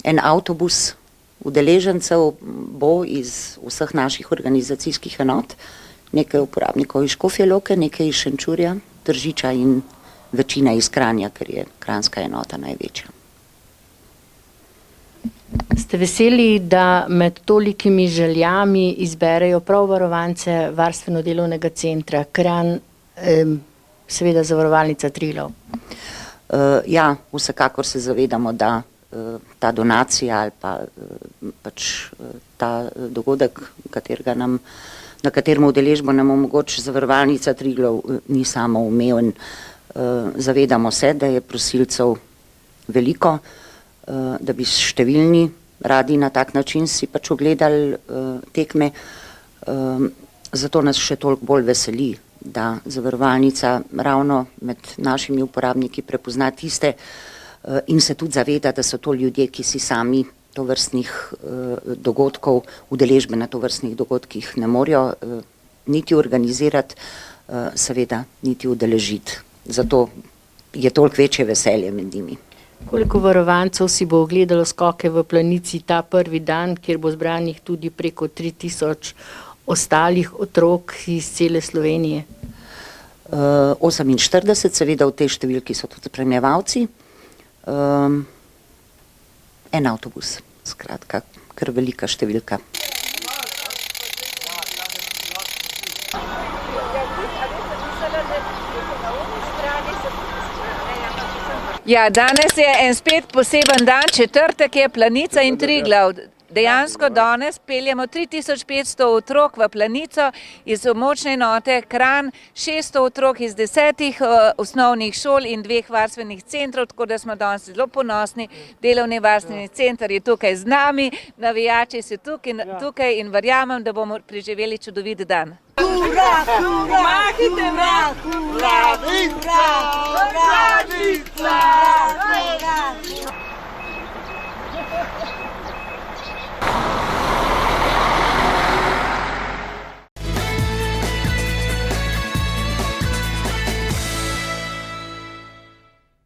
En avtobus udeležencev bo iz vseh naših organizacijskih enot, nekaj uporabnikov iz Škofje Loke, nekaj iz Šenčurja, Tržiča in večina iz Kranja, ker je kranjska enota največja. Ste veseli, da med tolikimi željami izberejo prav varovance Varstveno-delovnega centra Kranj, seveda Zavarovalnica Triglav? Ja, vsekakor se zavedamo, da ta donacija ali pa pač ta dogodek, na katerem udeležbo nam omogoči Zavarovalnica Triglav, ni samoumeven. Zavedamo se, da je prosilcev veliko, da bi številni radi na tak način si pač ogledali tekme. Zato nas še toliko bolj veseli, da zavarovalnica ravno med našimi uporabniki prepozna tiste in se tudi zaveda, da so to ljudje, ki si sami tovrstnih dogodkov, udeležbe na tovrstnih dogodkih ne morejo niti organizirati, seveda niti udeležiti. Zato je toliko večje veselje med njimi. Koliko varovancev si bo ogledalo skoke v Planici ta prvi dan, kjer bo zbranih tudi preko 3000 ostalih otrok iz cele Slovenije? 48, seveda v tej številki so tudi spremljevalci. En avtobus, skratka, kar velika številka. Ja, danes je en spet poseben dan, četrtek je Planica in Triglav. Dejansko danes peljemo 3500 otrok v Planico iz območne enote Kranj, 600 otrok iz 10 osnovnih šol in 2 varstvenih centrov, tako da smo danes zelo ponosni. Delovni varstveni center je tukaj z nami, navijači so tukaj in verjamem, da bomo preživeli čudovit dan. Hurra, hurra, hurra, hurra, hurra,